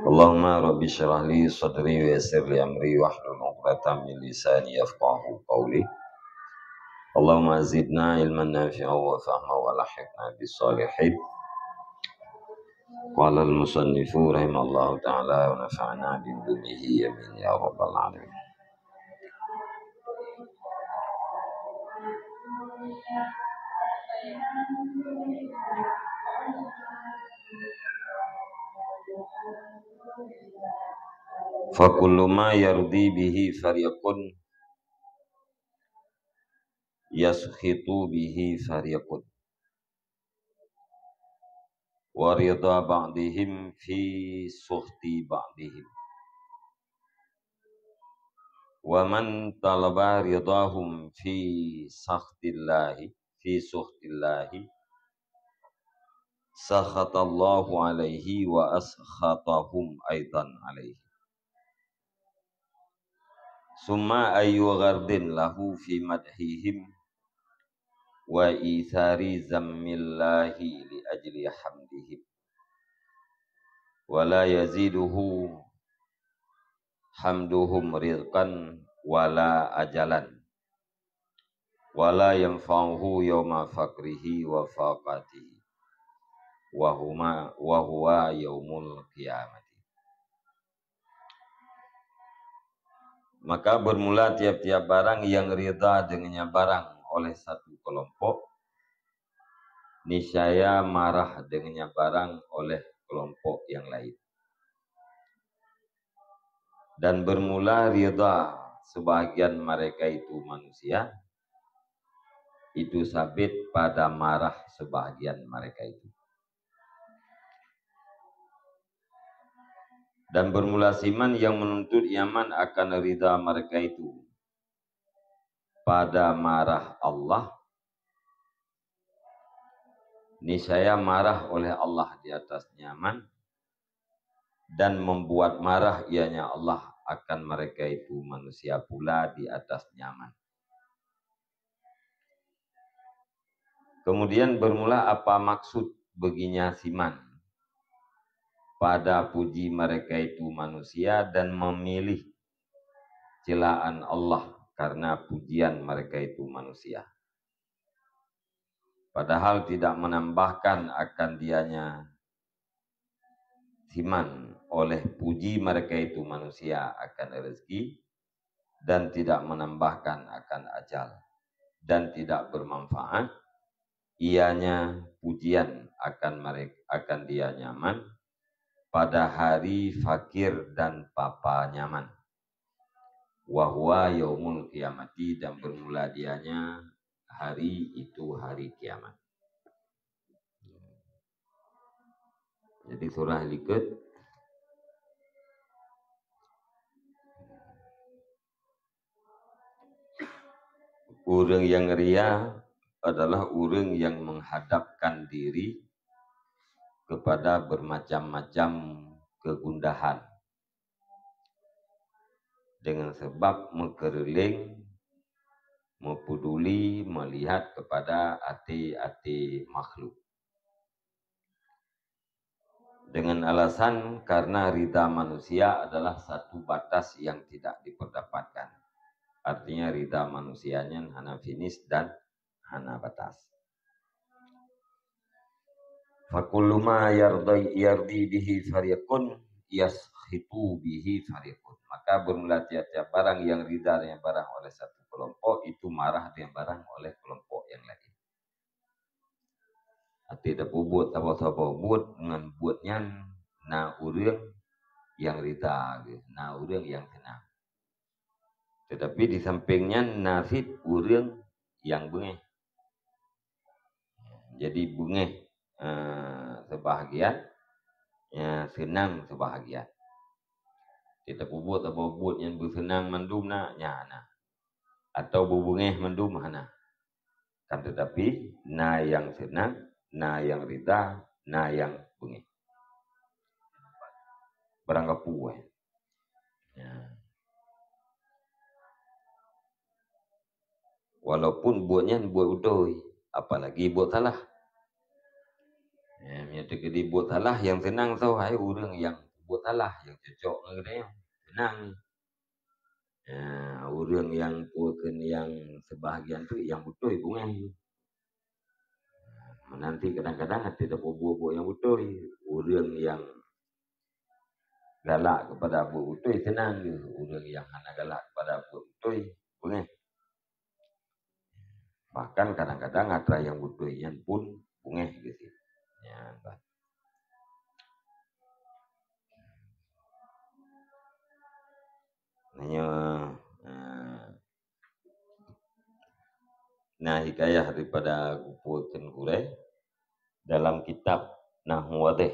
Allahumma rabbi syrah li sadri wa yassir li amri wahlul 'uqdatam min lisani yafqahu qawli. Allahumma zidna ilman nafi'an wa fahman wa lahiqna bis salihin. Qala al-musannifu rahimallahu ta'ala wa nafa'na bi ulumihi amin ya rabbal alamin. Fa kullu ma yardi bihi fariqun yaskhitu bihi fariqun wa ridha ba'dihim fi sukhti ba'dihim wa man talaba ridahum fi sukhtillahi sakhatallahu alaihi wa askhatahum aidan alaihi. Summa ayu ghardin lahu fi madhihim wa ithari zammillahi li ajli hamdihim wa la yaziduhu hamduhum rizqan wala ajalan wala yanfa'uhu yawma faqrihi wa faqatihi wa huwa yaumul qiyamati. Maka bermula tiap-tiap barang yang ridha dengannya barang oleh satu kelompok, niscaya marah dengannya barang oleh kelompok yang lain. Dan bermula ridha sebagian mereka itu manusia, itu sabit pada marah sebagian mereka itu. Dan bermula siman yang menuntut Yaman akan ridha mereka itu pada marah Allah, niscaya marah oleh Allah di atas Yaman dan membuat marah ianya Allah akan mereka itu manusia pula di atas Yaman. Kemudian bermula apa maksud baginya siman pada puji mereka itu manusia dan memilih celaan Allah karena pujian mereka itu manusia. Padahal tidak menambahkan akan dianya siman oleh puji mereka itu manusia akan rezeki dan tidak menambahkan akan ajal dan tidak bermanfaat ianya pujian akan dia nyaman pada hari fakir dan papa nyaman. Wahwa yaumul qiyamati dan bermula dianya hari itu hari kiamat. Jadi surah likut orang yang ria adalah orang yang menghadapkan diri kepada bermacam-macam kegundahan dengan sebab mengkeliling, mempeduli, melihat kepada hati-hati makhluk. Dengan alasan karena ridha manusia adalah satu batas yang tidak diperdapatkan. Artinya ridha manusianya hana finish dan hana batas. Fakullu ma yardi bihi fariqun yaskhitu bihi fariqun. Maka bermula tiap-tiap barang yang ridha dengan barang oleh satu kelompok, itu marah dengan barang oleh kelompok yang lain. Tidak buat apa-apa buat dengan buatnya na urang yang ridha, na urang yang tenang. Tetapi di sampingnya nafid urang yang bengeh. Jadi bengeh sebahagian, ya senang sebahagian. Kita buat apa buat yang bersenang mendum na nyana atau berbungeh mendum hana. Kan tetapi na yang senang, na yang ridha, na yang bengeh. Beranggapu ya. Walaupun buatnya buat utuh, apalagi buat salah. Ya, jadi buat salah yang senang tahu hai orang yang buat salah yang cocok dengan kita yang senang. Orang yang puakan yang sebahagian tu yang betul bungai. Nanti kadang-kadang hati tak buat yang betul. Orang yang galak kepada buat betul senang je. Orang yang hanya galak kepada buat betul bungai. Bahkan kadang-kadang ada yang betul yang pun bungai gitu. Ya, bah. Nah, hikayah daripada Kupuakan Kurai dalam kitab Nahwu Wadih.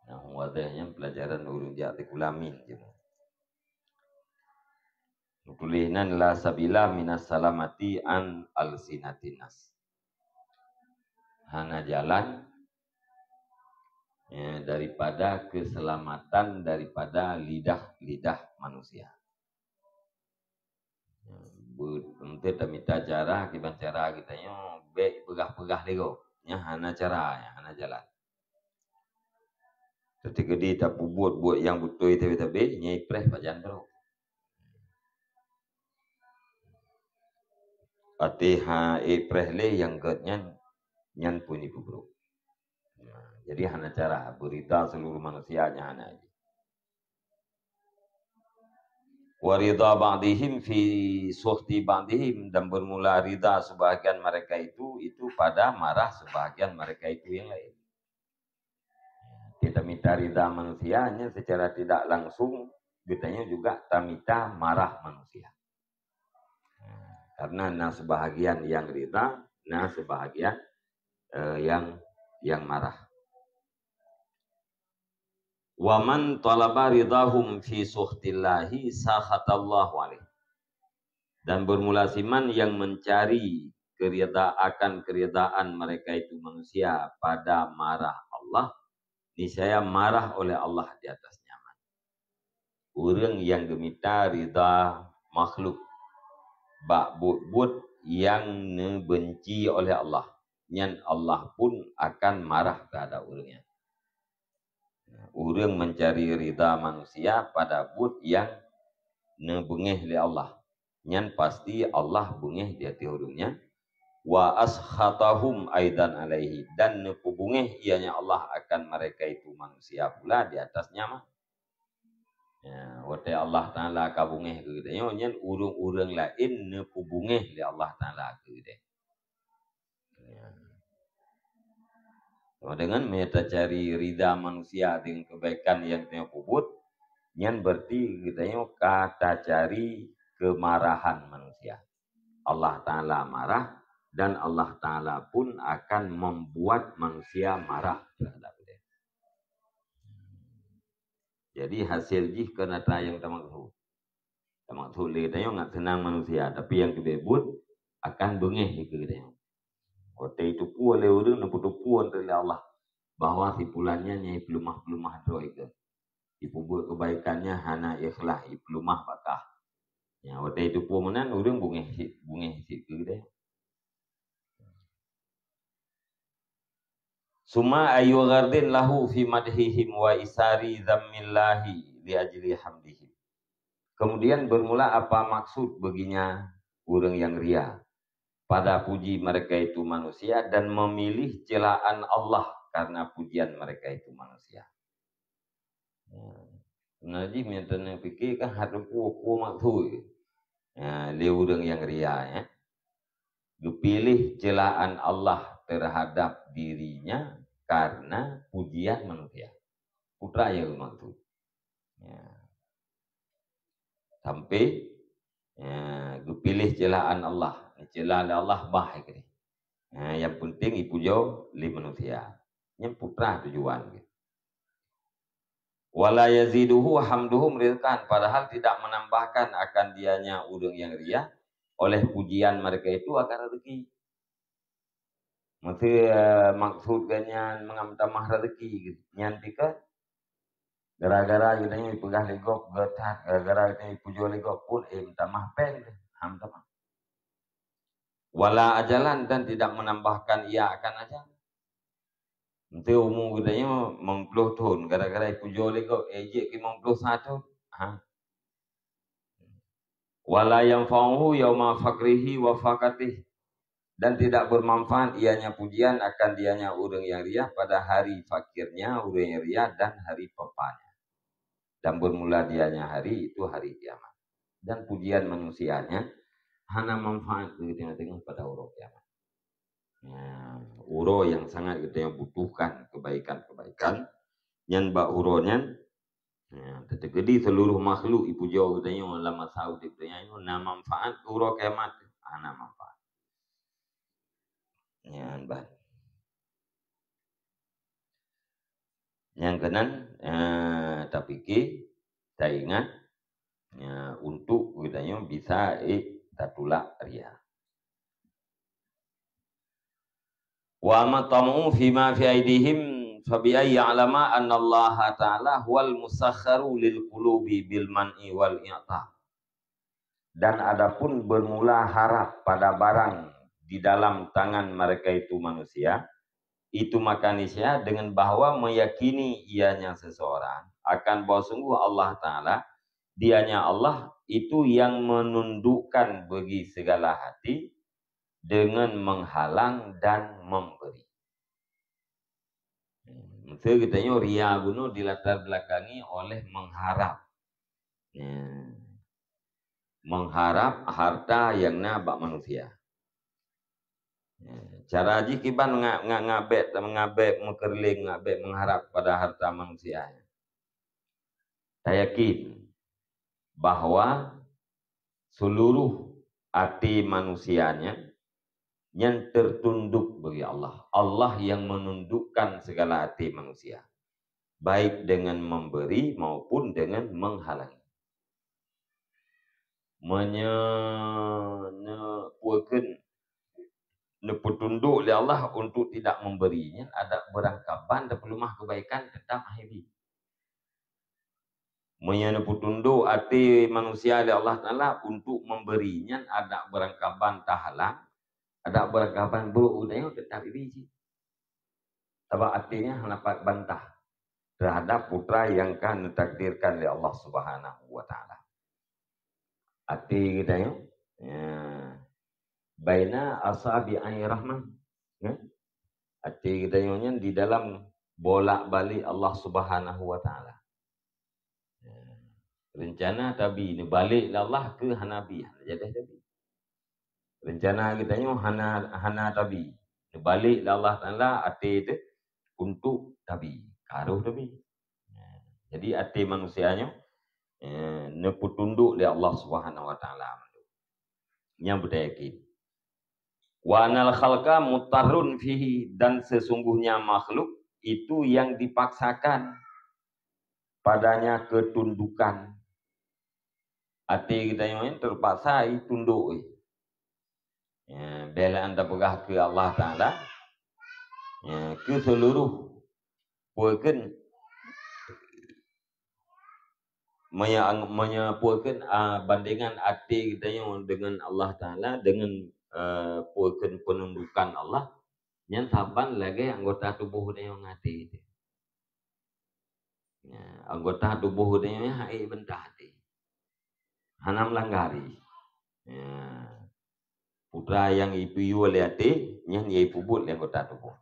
Nahwu Wadihnya pelajaran urun jati kulamin. Tulisan la sabila minas salamati an al-sinatinas. Hana jalan daripada keselamatan daripada lidah-lidah manusia. Untuk minta cara kita baik pegah-pegah lego. Hana cara, hana jalan. Ketika dia tak buat yang betul tapi nyai pres bajan bro. Atiha pres le yang getnya nyan pun ibu bro. Jadi hana cara berita seluruh manusianya hana aja. Warida ba'dihim fi suhti ba'dihim, dan bermula rida sebahagian mereka itu pada marah sebahagian mereka itu yang lain. Kita minta rida manusianya secara tidak langsung, kitanya juga tak minta marah manusia. Karena nah sebahagian yang rida, nah sebahagian yang marah. Waman talaba ridahum fi suhtillahi sakhatallahu alaih. Dan bermula siman yang mencari keridaan mereka itu manusia pada marah Allah, niscaya marah oleh Allah di atasnya. Orang yang gemita rida makhluk bak-but yang benci oleh Allah, nyan Allah pun akan marah terhadap orangnya. Orang mencari rida manusia pada but yang bengih oleh Allah, nyan pasti Allah bengih di hati orangnya. Wa askhatahum aidan alaihi, dan nepubungih ianya Allah akan mereka itu manusia pula di atasnya mah. Ya, wate Allah Taala kabungih ke kita. Nyan urung-urung lain nepubungih li Allah Taala ke kita. Dengan meta cari rida manusia dengan kebaikan yang kita puput, nyan berarti kita kata cari kemarahan manusia. Allah Ta'ala marah dan Allah Ta'ala pun akan membuat manusia marah terhadap dia. Jadi hasil jih kena yang tamakhu. Tamakhu li kita nggak senang manusia, tapi yang kebebut akan bengih ke kita. Kota itu pun oleh orang nampu tupuan oleh Allah bahwa sipulannya nyai pelumah-pelumah doa itu. Ibu buat kebaikannya hana ikhlas, pelumah bakah. Ya, kota itu pun menan orang bengih ke kita. Suma ayu gardin lahu fi madhihim wa isari zammillahi li ajli hamdihim. Kemudian bermula apa maksud baginya orang yang ria pada puji mereka itu manusia dan memilih celaan Allah karena pujian mereka itu manusia. Najib yang tenang fikir kan hadu ku maksud. Dia orang yang ria ya. Dipilih celaan Allah terhadap dirinya karena pujian manusia. Putra yang maksud. Sampai dipilih celaan Allah. Celaan Allah baik ni. Yang penting ipujo li manusia. Yang putra tujuan. Wala yaziduhu hamduhum rizqan, padahal tidak menambahkan akan dianya urang yang ria oleh pujian mereka itu akan rezeki. Maksudnya mengamtamah rezeki gitu. Nyantika gara-gara kita ini pegah legok getat, gara-gara kita ini pujo legok pun tamah pen hamtamah. Wala ajalan, dan tidak menambahkan ia akan ajal. Nanti umur katanya 50 tahun. Kadang-kadang pujo lego ejek ke 51. Ha. Wala yanfa'uhu yauma fakrihi wa fakatih. Dan tidak bermanfaat ianya pujian akan dianya urang yang riah pada hari fakirnya, urang yang riah dan hari pepanya. Dan bermula dianya hari itu hari kiamat. Dan pujian manusianya hana manfaat di tengah-tengah pada urang kiamat. Ya, uro yang sangat kita yang butuhkan kebaikan-kebaikan yang bak uronya ya, tetegedi seluruh makhluk ipu jauh katanya dalam masa udip katanya na manfaat uro kiamat ana manfaat ya bah yang kenan tapi saya ingat ya, untuk katanya bisa tatulak ria wa matamu fima fi aidihim fabi ayyi alama anna Allah ta'ala huwal musakharu lil qulubi bil man'i wal i'ta. Dan adapun bermula harap pada barang di dalam tangan mereka itu manusia, itu makanisnya dengan bahwa meyakini ianya seseorang akan bahwa sungguh Allah Ta'ala, dianya Allah itu yang menundukkan bagi segala hati dengan menghalang dan memberi. Maksudnya katanya ria gunu dilatar belakangi oleh mengharap. Mengharap harta yang nabak manusia. Cara haji kiban ngabek mengkerling ngabek mengharap pada harta manusia. Saya yakin bahwa seluruh hati manusianya yang tertunduk bagi Allah. Allah yang menundukkan segala hati manusia. Baik dengan memberi maupun dengan menghalangi. Menyepuakan nepetunduk oleh Allah untuk tidak memberinya. Ada berangkapan dan pelumah kebaikan tetap akhiri. Menyeneputunduk hati manusia oleh Allah Ta'ala untuk memberinya. Ada berangkapan tahalang. Ada berangkapan buruk udahnya tetap biji. Sebab artinya dapat bantah terhadap putra yang kan ditakdirkan oleh Allah Subhanahu wa Ta'ala. Arti kita ya. Baina asabi'i rahman. Ya. Arti kita yang di dalam bolak-balik Allah Subhanahu wa Ta'ala. Rencana tabi ini balik Allah ke Hanabi. Jadi tabi. Rencana kita yang hana tabi. Balik Allah Ta'ala arti itu untuk tabi. Karuh tabi. Jadi arti manusianya neputunduk oleh Allah Subhanahu wa Ta'ala. Yang beryakin. Wa anal khalqa mutarrun fihi, dan sesungguhnya makhluk itu yang dipaksakan padanya ketundukan. Hati kita yang terpaksa tunduk. Bela anda pegah ke Allah Ta'ala, ke seluruh puakan menyapuakan bandingan hati kita yang dengan Allah Ta'ala, dengan puakan penundukan Allah yang saban lagi anggota tubuh dia yang hati itu. Anggota tubuh dia yang hai bentah hati. Hanam langgari. Putra yang ipiu oleh hati, yang ipubut oleh anggota tubuh.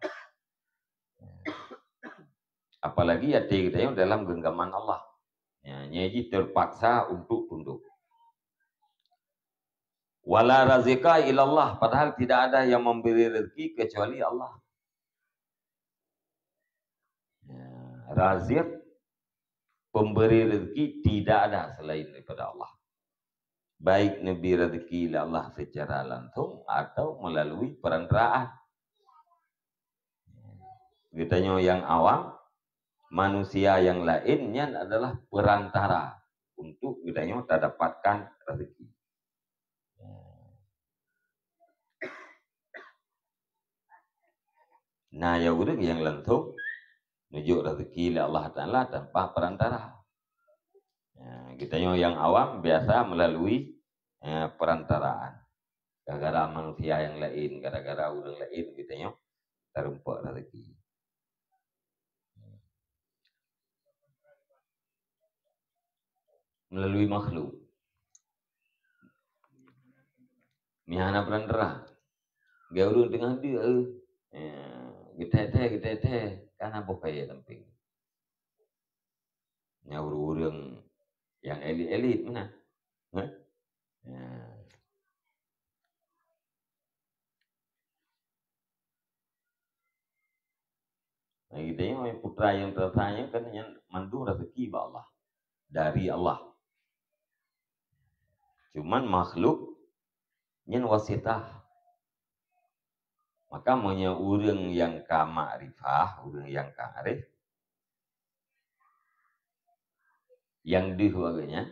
Apalagi hati kita yang dalam genggaman Allah. Nyaji terpaksa untuk tunduk. Wala razika ilallah, padahal tidak ada yang memberi rezeki kecuali Allah. Razik, pemberi rezeki tidak ada selain daripada Allah. Baik Nabi rezeki Allah secara langsung atau melalui perantaraan. Kitanya yang awam, manusia yang lainnya adalah perantara untuk kitanya terdapatkan rezeki. Nah, ya udah yang langsung menuju rezeki Allah Ta'ala tanpa perantara. Kitanya yang awam biasa melalui perantaraan. Gara-gara manusia yang lain, gara-gara orang lain kitanya terumpak rezeki. melalui makhluk. Mihana berandera. Gaurung tengah dia. Kita kan apa kaya tamping. Nyaur-urang yang elit-elit mana? Nah, kita yang putra yang tertanya kan yang mandung rezeki Allah dari Allah. Cuman makhluk yang wasitah. Maka punya orang yang ka ma'rifah, orang yang ka arif, yang dihuaganya,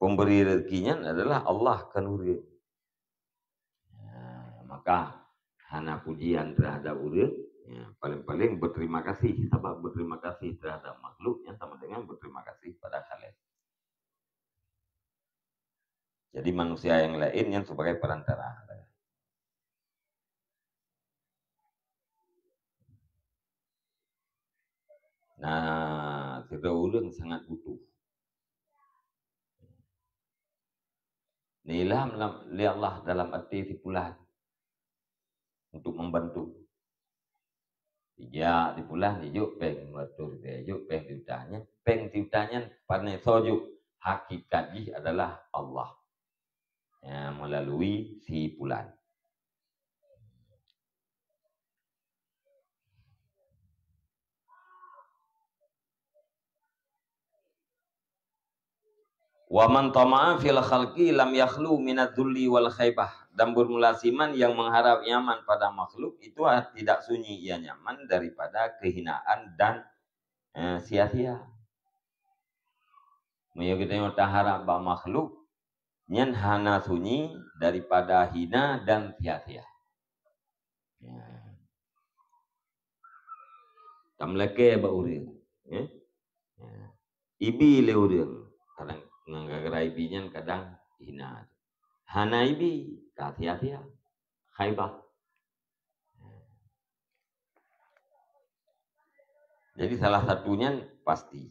pemberi rezekinya adalah Allah kan orang. Maka hana pujian terhadap orang, paling-paling berterima kasih. Sebab berterima kasih terhadap makhluk yang sama dengan berterima kasih pada Khalik. Jadi manusia yang lain yang sebagai perantara. Nah, kita orang sangat butuh. Inilah Allah dalam arti tipulan untuk membantu. Ya, tipulan dijuk peng matur dijuk peng tiutanya pada sojuk hakikatnya adalah Allah. Ya, melalui si pulan. Wa man tama'a fil khalqi lam yakhlu minadz-dzulli wal khaybah. Dan bermulasiman yang mengharap nyaman pada makhluk itu tidak sunyi ia nyaman daripada kehinaan dan sia-sia. Maya kita yang harap bah makhluk nyen hana sunyi daripada hina dan sia-sia. Tamleke ba urang. Ibi le urang. Kadang ngagara ibinya kadang hina. Hana ibi ka sia-sia. Khaybah. Jadi salah satunya pasti.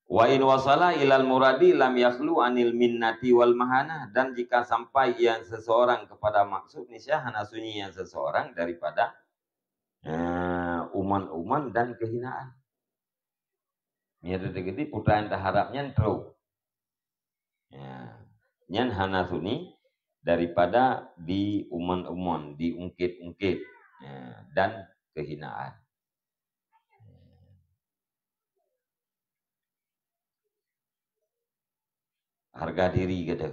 Wa in wasala ilal muradi lam yakhlu anil minnati wal mahana. Dan jika sampai yang seseorang kepada maksud niscaya hana sunyi yang seseorang daripada uman-uman dan kehinaan. Nyata tegedi putra yang harapnya terus. Nyan hana sunyi daripada di uman-uman, diungkit-ungkit dan kehinaan. Harga diri gitu.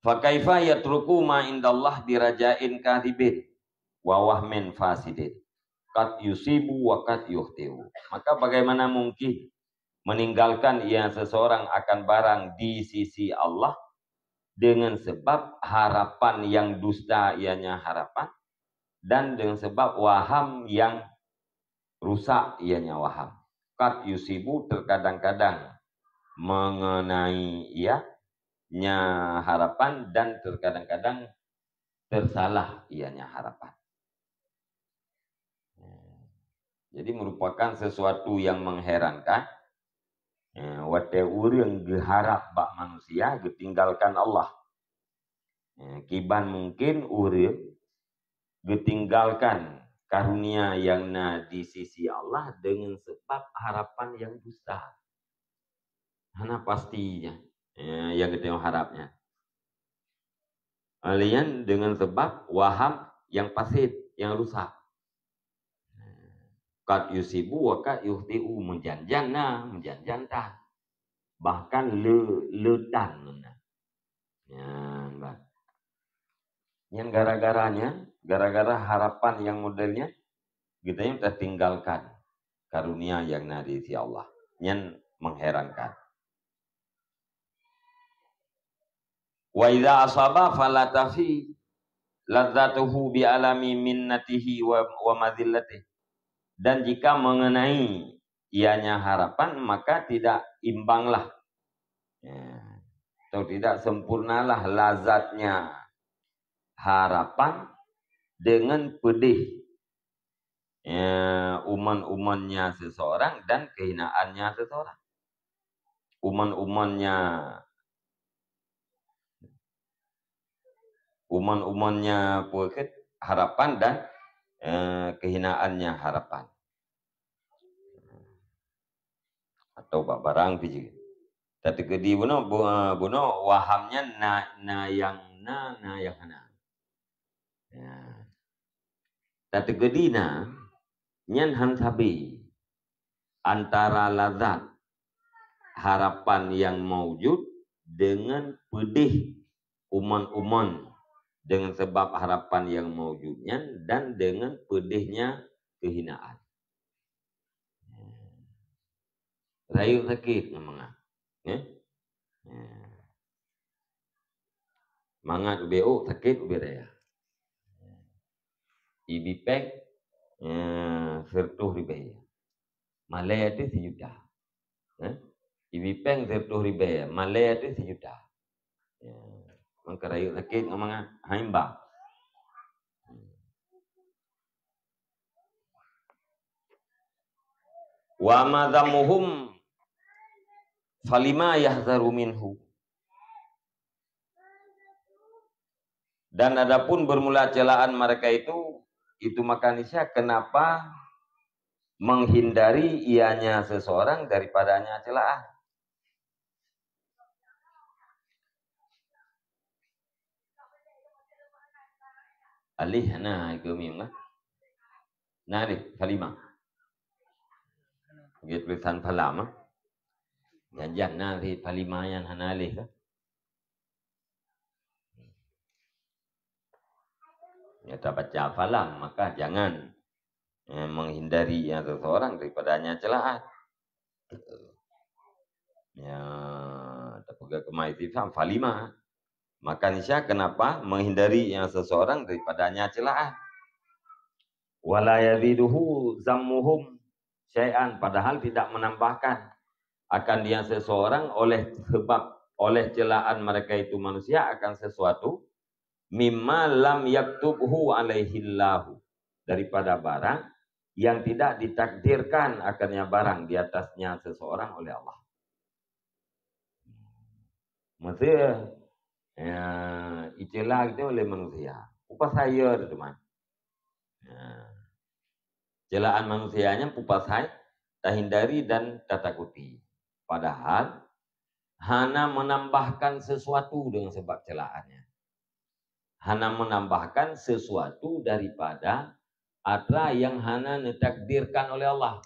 Fa kaifa yatruku ma indallah birajain kadhibin wa wahmin fasidin. Kat yusibu wa kat yuhtiu. Maka bagaimana mungkin meninggalkan ia seseorang akan barang di sisi Allah dengan sebab harapan yang dusta ianya harapan dan dengan sebab waham yang rusak ianya waham. Kat yusibu terkadang-kadang mengenai ianya harapan dan terkadang-kadang tersalah ianya harapan. Jadi merupakan sesuatu yang mengherankan. Wate urang geharap bak manusia getinggalkan Allah. Kiban mungkin urang getinggalkan karunia yang di sisi Allah dengan sebab harapan yang dusta. Mana pastinya yang kita harapnya. Alian dengan sebab waham yang fasid, yang rusak. Kat yusibu wa kat yuhtiu menjanjantah. Bahkan ledan. Yang gara-gara harapan yang modelnya kita yang tertinggalkan karunia yang dari si Allah. Yang mengherankan. Wa idza asaba fala tafi ladzatuhu bi alami minnatihi wa madillatihi. Dan jika mengenai ianya harapan maka tidak imbanglah atau tidak sempurnalah lazatnya harapan dengan pedih uman-umannya seseorang dan kehinaannya seseorang. Uman-umannya harapan dan kehinaannya harapan. Atau barang biji. Tapi kedi buno wahamnya na yang hana. Ya. Tapi kedi na nyan han sabi antara lazat harapan yang maujud dengan pedih uman-uman dengan sebab harapan yang maujudnya dan dengan pedihnya kehinaan. Rayu sakit namanya. Mangat UBO sakit ubi raya. Ibipek sertuh ribaya. Malaya itu sejuta. Ibipek sertuh ribaya. Malaya itu sejuta. Maka rayu sakit namanya haimba. Wa madhamuhum falima yahzaru minhu. Dan adapun bermula celaan mereka itu maka niscaya kenapa menghindari ianya seseorang daripadanya celaan. Alih na itu mimah. Nah ni falima. Gitu tulisan falama. Jangan nanti falima yang hanalih lah. Ya, tak baca falam, maka jangan menghindari yang seseorang daripadanya celaan. Ya, terpegang kemaitifam falima. Maka niscaya kenapa menghindari yang seseorang daripadanya celaan. Wala yaziduhu zammuhum syai'an, padahal tidak menambahkan akan dia seseorang oleh celaan mereka itu manusia akan sesuatu mimma lam yaktubhu alaihillahu, daripada barang yang tidak ditakdirkan akannya barang di atasnya seseorang oleh Allah. Maksudnya itulah itu oleh manusia. Upah saya teman. Celaan manusianya pupas saya tak hindari dan tak takuti. Padahal hana menambahkan sesuatu dengan sebab celaannya. Hana menambahkan sesuatu daripada apa yang hana ditakdirkan oleh Allah.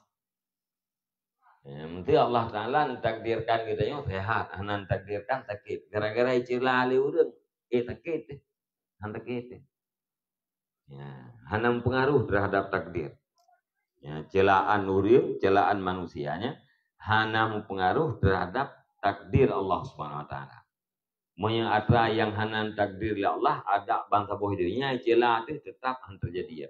Nanti Allah Ta'ala mentakdirkan kita yang sehat, hana mentakdirkan sakit. Gara-gara celah oleh orang, sakit. Hana sakit. Hana mempengaruh terhadap takdir. Celaan orang, celaan manusianya, hana mempengaruh terhadap takdir Allah Subhanahu Wa Ta'ala. Menyatra yang hanan takdir oleh Allah ada bangsa bawah hidupnya celah itu tetap akan terjadi ya.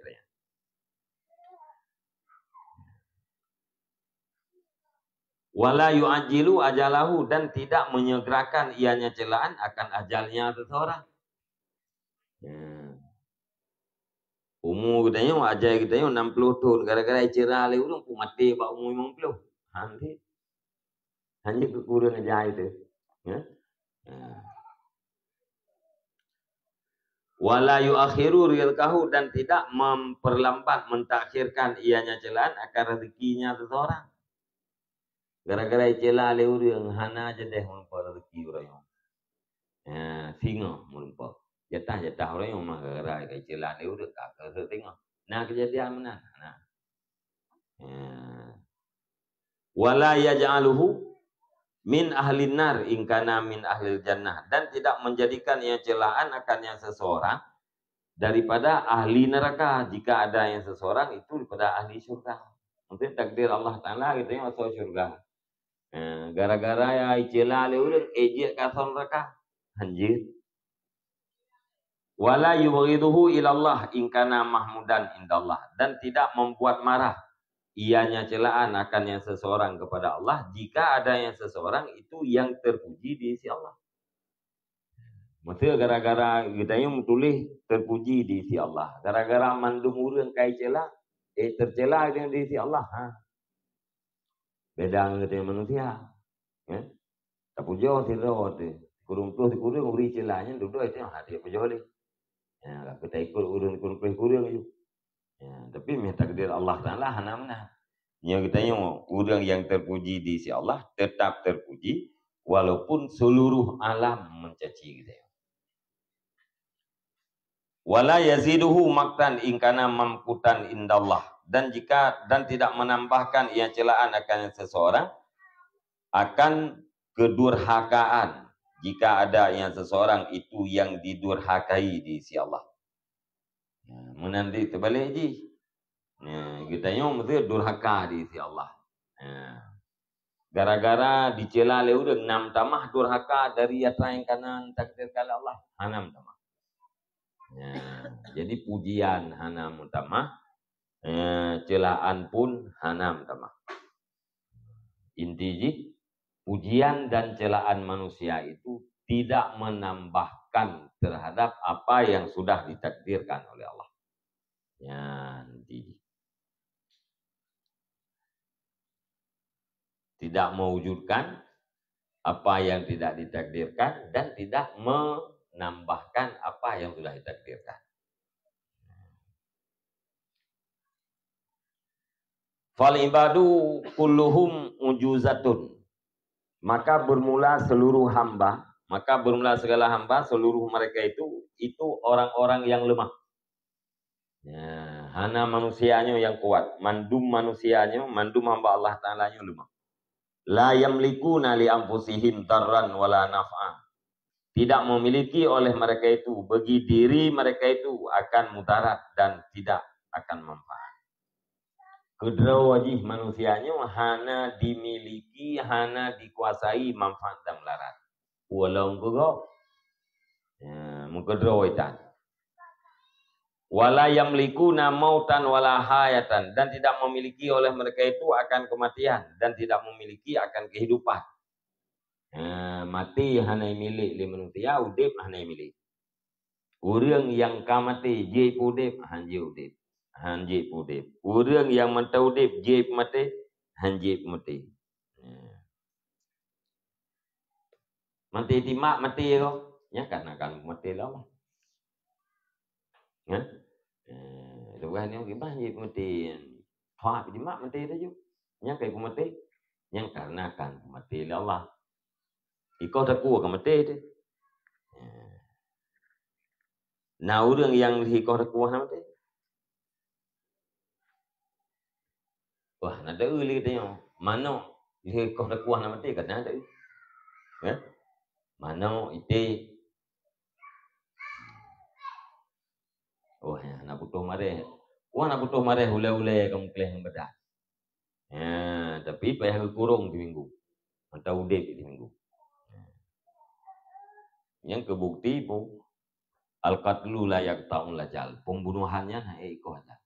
Wala yu'ajilu ajalahu, dan tidak menyegerakan ianya celaan akan ajalnya seseorang. Umur katanya ajal katanya 60 tahun gara-gara celah le urang pun mati ba umur 50. Hanya kekurangan aja itu. Wala yu'akhiru rizqahu, dan tidak memperlambat mentakhirkan ianya celaan akan rezekinya seseorang. Gara-gara celah le urang hana aja deh memper rezeki urang. Singa memper. Jatah orang yang gara-gara celah le urang tak ke singa. Nah kejadian mana? Wala yaj'aluhu min ahlin nar ingkana min ahlil jannah, dan tidak menjadikan ia celaan akan yang seseorang daripada ahli neraka jika ada yang seseorang itu daripada ahli surga. Mungkin takdir Allah Ta'ala gitu yang masuk surga. Gara-gara ya celah le urang ejek kasar neraka. Anjir. Wala yubghiduhu ilallah ingkana mahmudan indallah, dan tidak membuat marah ianya celaan akan yang seseorang kepada Allah jika ada yang seseorang itu yang terpuji di sisi Allah. Maksudnya gara-gara kita yang tulis terpuji di sisi Allah, gara-gara mandum urang kai celah tercela dengan diri si Allah. Beda dengan manusia. Tak puja si roh tu. Kurung tu si kurung uri celanya duduk itu hati puja ni. Kita ikut kurung je. Tapi minta takdir Allah Taala hana mana. Yang kita orang yang terpuji di si Allah tetap terpuji walaupun seluruh alam mencaci kita. Wala yaziduhu maktan ingkana mamkutan indallah, dan tidak menambahkan ia celaan akan seseorang akan kedurhakaan jika ada yang seseorang itu yang didurhakai di si Allah. Menanti terbalik je. Kita mesti durhaka di si Allah. Gara-gara dicela oleh orang 6 tamah durhaka dari yatra yang kanan takdir kala Allah. 6 tamah. Jadi pujian hanam utama, celaan pun hanam utama. Intinya pujian dan celaan manusia itu tidak menambahkan terhadap apa yang sudah ditakdirkan oleh Allah. Intinya tidak mewujudkan apa yang tidak ditakdirkan dan tidak menambahkan apa yang sudah ditakdirkan. Fal ibadu kulluhum ujuzatun. Maka bermula segala hamba, seluruh mereka itu orang-orang yang lemah. Hana manusianya yang kuat, mandum hamba Allah Ta'ala-nya lemah. La yamlikuna li anfusihim darran wala naf'an. Tidak memiliki oleh mereka itu, bagi diri mereka itu akan mudarat dan tidak akan manfaat. Kedua wajih manusianya hana dimiliki, hana dikuasai manfaat dan melarat. Walau engkau kedua waitan. Wala yamlikuna mautan wala hayatan, dan tidak memiliki oleh mereka itu akan kematian dan tidak memiliki akan kehidupan. Mati hana milik li manusia, udip hana milik. Orang yang kamati je udip, hanje udip. Hanjib udip. Orang yang mentau udip, jib mati, hanjib mati. Mati timak mati kau. Ya karena kan mati lah. Bukan yang gimana hanjib mati. Faham timak mati saja. Yang kayak mati. Yang karena kan mati lah Allah. Ikau tak kuat mati tu. Nah orang yang ikau tak kuat mati. Wah, nak ada uli katanya. Mana dia kau dah kuah nak mati kata ada. Mana itu? Oh, nak putus marah. Wah, nak putus marah hulai-hulai kamu kelih bedah. Tapi payah kurung di minggu. Atau udip di minggu. Yang kebukti pun al-qatlu la yaqta'ul ajal. Pembunuhannya naik kau aja.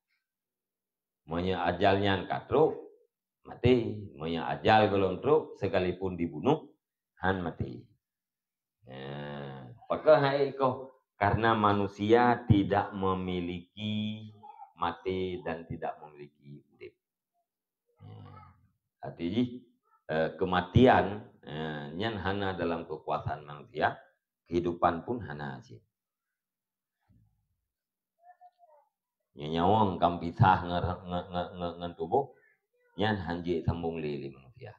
Monya ajalnya katruk mati, monya ajal belum truk sekalipun dibunuh han mati. Apakah hai kau? Karena manusia tidak memiliki mati dan tidak memiliki urip. Artinya kematian nyan hana dalam kekuasaan manusia, kehidupan pun hana sih. Nyawang kam pisah ngan tubuh nyan hanji sambung li manusia.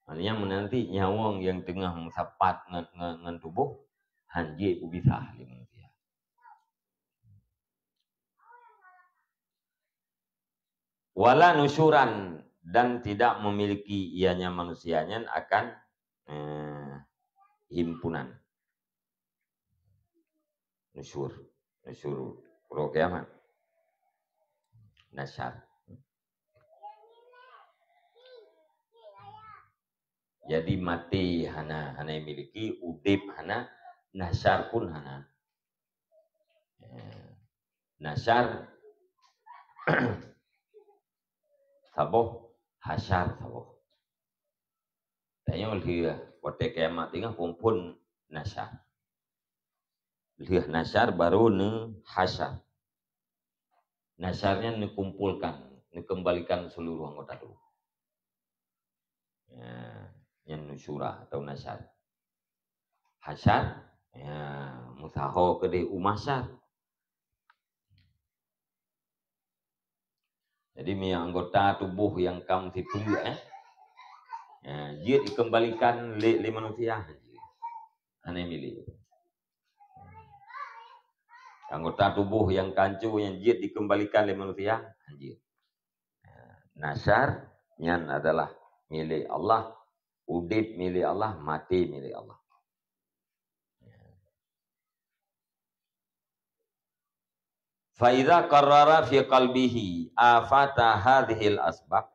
Maknanya menanti nyawang yang tengah mensapat ngan tubuh hanji pisah li manusia. Wala nusyuran, dan tidak memiliki ianya manusianya akan himpunan. Nusyur pro kiamat. Nasyar. Jadi mati hana miliki, udip hana, nasyar pun hana. Nasyar saboh, hasyar saboh. Tanya oleh waktu kiamat tinggal pun nasyar. Lihat nasyar baru ne hasyar. Nasyarnya dikumpulkan, dikembalikan seluruh anggota tubuh. Ya, yang nusyurah atau nasyar. Hasyar, ya, musaho kede umasyar. Jadi anggota tubuh yang kamu tipu ya, dia dikembalikan le manusia. Aneh milik. Anggota tubuh yang kancu yang jid dikembalikan oleh manusia, anjir. Nasyar yang adalah milik Allah, udip milik Allah, mati milik Allah. Fa idza qarrara fi qalbihi afata hadhil asbab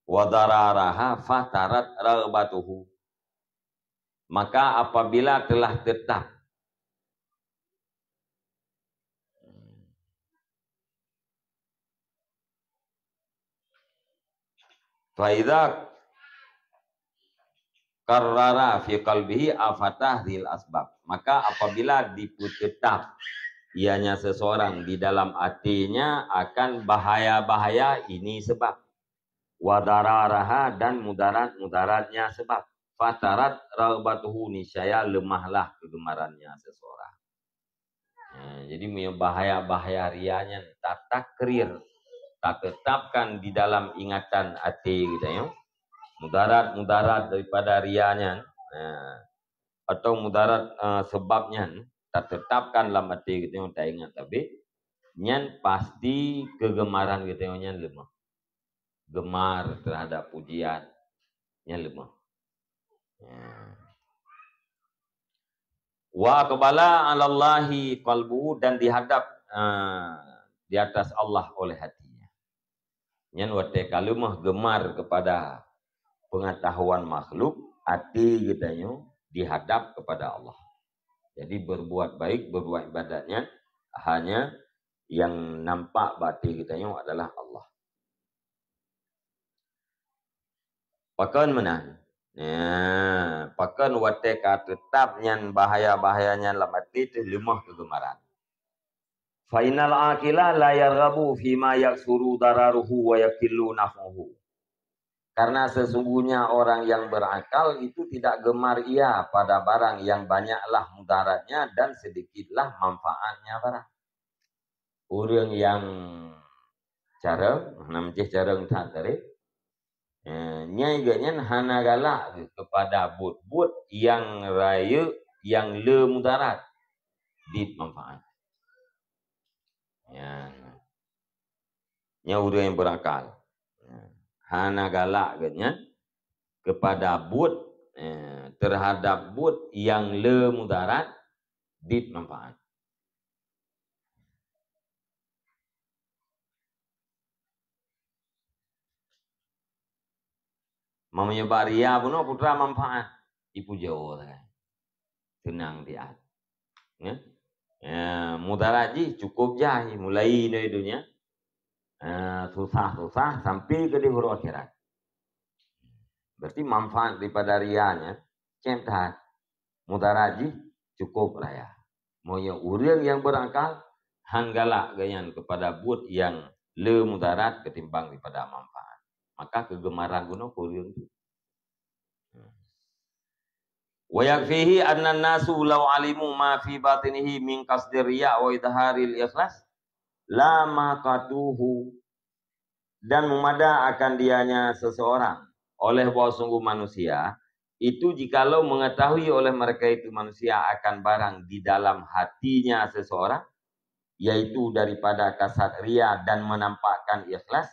wa dararaha fatarat raghbatuhu. Maka apabila telah tetap fa idza qarrara fi qalbihi afata hadhil asbab. Maka apabila ditetap ianya seseorang di dalam hatinya akan bahaya-bahaya ini sebab, wadararaha dan mudarat-mudaratnya sebab, fatarat raghbatuhu niscaya lemahlah kegemarannya seseorang. Jadi bahaya-bahaya rianya tak takrir, tak tetapkan di dalam ingatan hati gitu ya. Mudarat-mudarat daripada rianya atau mudarat sebabnya tak tetapkan dalam hati gitu, tak ingat, tapi nyan pasti kegemaran gitu nyan lemah, gemar terhadap pujian nyan lemah. Wa aqbala 'alallahi qalbuhu, dan dihadap di atas Allah oleh hatinya. Nyan wate kalumah gemar kepada pengetahuan makhluk, hati gitu dihadap kepada Allah. Jadi berbuat baik, berbuat ibadatnya hanya yang nampak batin kita adalah Allah. Pakan menang. Ya, pakan wateka tetap yang bahaya-bahayanya dalam hati itu lemah kegemaran. Fainal akila la yarghabu fima yaksuru dararuhu wa yakillu naf'uhu. Karena sesungguhnya orang yang berakal itu tidak gemar ia pada barang yang banyaklah mudaratnya dan sedikitlah manfaatnya barang. Orang yang cara namanya cara tak tadi, nyai hana galak kepada but yang raya yang le mudarat dit manfaat. Nya orang yang berakal. Hana galak kepada but terhadap but yang le mudarat dit manfaat. Mamanya baria pun putra manfaat ipu jauh tenang di hati. Mudarat ji cukup jahi mulai dari dunia susah sampai ke di huru akhirat. Berarti manfaat daripada rianya centat mudaraji cukup raya. Moya orang yang berakal hanggalak gayan kepada but yang le mudarat ketimbang daripada manfaat. Maka kegemaran guna orang itu. Wa yakfihi anna nasu law alimu ma fi batinihi min qasdir riya wa idharil ikhlas la maqatuhu, dan memada akan dianya seseorang oleh bahwa sungguh manusia itu jikalau mengetahui oleh mereka itu manusia akan barang di dalam hatinya seseorang, yaitu daripada kasat ria dan menampakkan ikhlas,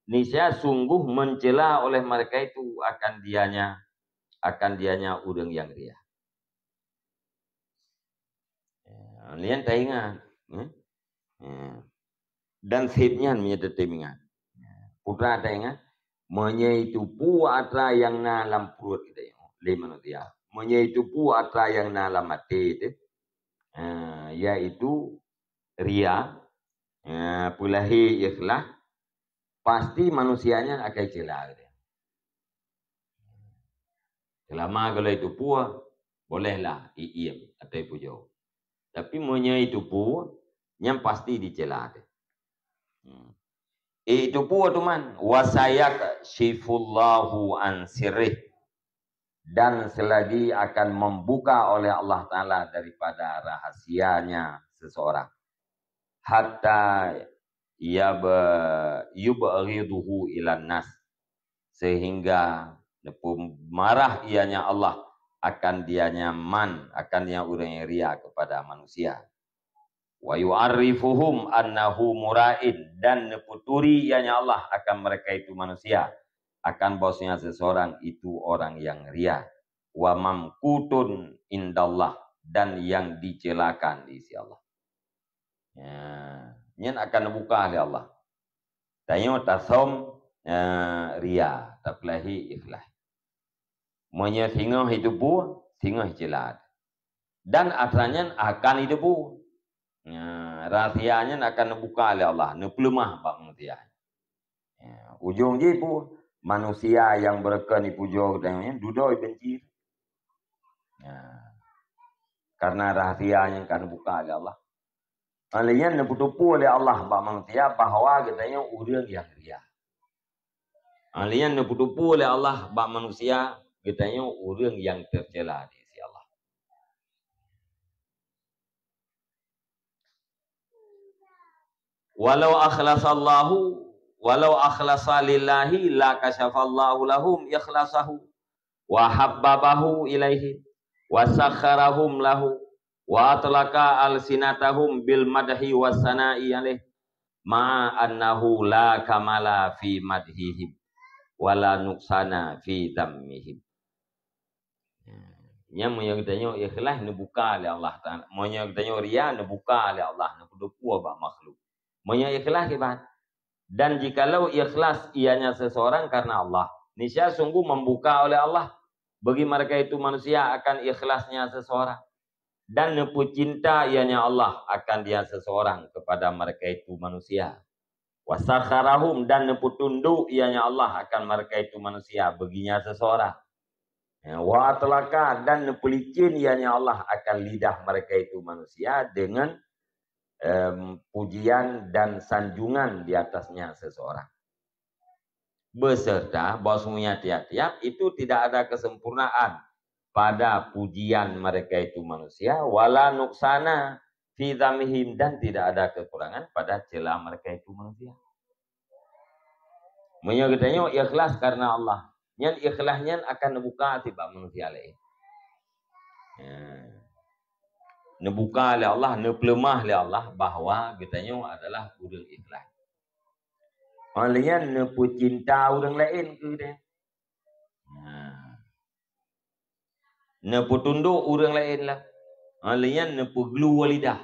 niscaya sungguh mencela oleh mereka itu akan dianya orang yang ria. Kalian tak ingat? Dan sibnya menyetetemingan. Putra tak ingat? Menyeitupu atra yang na dalam perut kita le manusia. Menyeitupu atra yang na dalam hati itu, yaitu ria, pulahi ikhlas, pasti manusianya akan celah. Selama kalau itu puas, bolehlah iim atau pujo. Tapi menyeitupu yang pasti dicela. Itu pun teman, wasayak syifullahu an sirrih, dan selagi akan membuka oleh Allah Ta'ala daripada rahasianya seseorang. Hatta yubghiduhu ilan nas, sehingga marah ianya Allah akan dianya akan dia orang yang ria kepada manusia. Wa yu'arrifuhum annahu mura'in, dan neputuri ianya Allah akan mereka itu manusia, akan bahwasanya seseorang itu orang yang ria. Wa mamkutun indallah, dan yang dicelakan di sisi Allah. Nyen akan buka oleh Allah. Tanyo tasom ria, taplahi ikhlas. Monya singa hidup bu, singa celat. Dan asalnya akan hidup bu. Rahasianya akan buka oleh Allah, neplemah bak manusia. Ujung je bu, manusia yang berken pujo katanya duduk benci. Karena rahasianya akan buka oleh Allah. Alian neputupu oleh Allah bak manusia bahawa katanya orang yang ria. Alian neputupu oleh Allah bak manusia katanya orang yang tercela di sisi Allah. Walau akhlasa lillahi la kasyafallahu lahum ikhlasahu wa habbabahu ilaihi wa sakharahum lahu wa atlaka alsinatahum bil madhi was sana'i alaih ma annahu la kamala fi madhihim wala nuqsana fi dhammihim. Nya monya katanya ikhlas ni buka oleh Allah Taala. Monya katanya ria ni buka oleh Allah, ni kudu ba makhluk. Monya ikhlas kibat. Dan jikalau ikhlas ianya seseorang karena Allah, niscaya sungguh membuka oleh Allah bagi mereka itu manusia akan ikhlasnya seseorang. Dan nepu cinta ianya Allah akan dia seseorang kepada mereka itu manusia. Wasakharahum, dan nepu tunduk ianya Allah akan mereka itu manusia baginya seseorang. Wa atlaka, dan nepu licin ianya Allah akan lidah mereka itu manusia dengan pujian dan sanjungan di atasnya seseorang. Beserta bahwasanya tiap-tiap itu tidak ada kesempurnaan pada pujian mereka itu manusia, wala nuksana fi dhamihim, dan tidak ada kekurangan pada celah mereka itu manusia. Menyebutnya ikhlas karena Allah. Yang ikhlasnya akan membuka tiba manusia lain. Nebuka oleh Allah, neplemah oleh Allah bahawa katanya adalah orang ikhlas. Olehnya nepu cinta orang lain ke dia. Nepu tunduk orang lain lah. Olehnya nepu gelu lidah.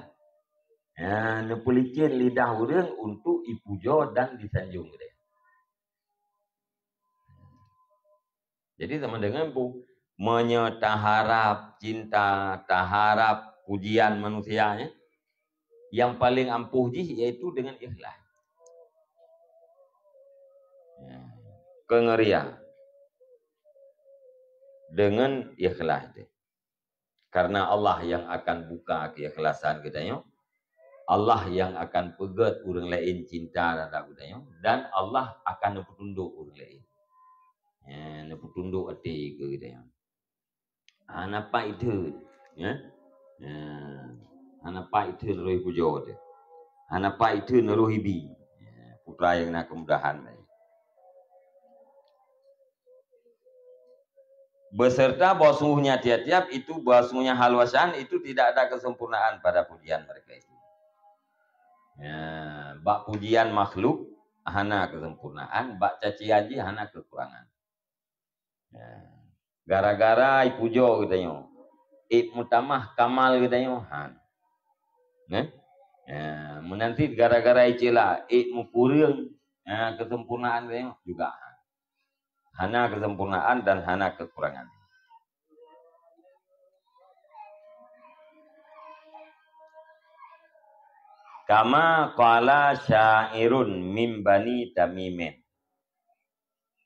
Nepu licin lidah orang untuk dipuja dan disanjung dia. Jadi sama dengan bu, menyetaharap cinta, taharap pujian manusianya, yang paling ampuh yaitu dengan ikhlas. Kengerian dengan ikhlas. Karena Allah yang akan buka keikhlasan kita, Allah yang akan pegat orang lain cinta dan Allah akan tunduk orang lain. Tunduk hati ke kita. Nampak itu, ya. Nampak itu naruh pujo dia. Nampak itu naruh hibi. Putra yang nak kemudahan. Beserta bahwasanya tiap-tiap itu bahwasanya halwasan itu tidak ada kesempurnaan pada pujian mereka itu. Bak pujian makhluk hana kesempurnaan, bak cacian ji hana kekurangan. Gara-gara ipujo katanya. Mutamah kamal katanya. Menanti gara-gara icela mupurung kesempurnaan katanya juga. Hana kesempurnaan dan hana kekurangan. Kama qala syairun min bani Tamimin.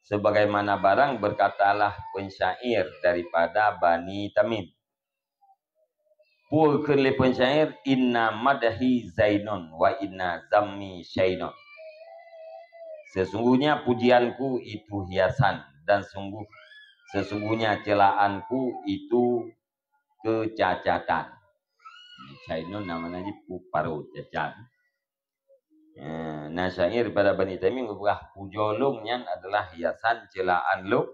Sebagaimana barang berkatalah pensyair daripada Bani Tamim. Pulkeun le pensyair inna madahi zainun wa inna zammi syainun. Sesungguhnya pujianku itu hiasan dan sesungguhnya celaanku itu kecacatan. China namanya paru cacat. Nah syair pada Bani Taimim berkata pujolung nyan adalah hiasan, celaan lu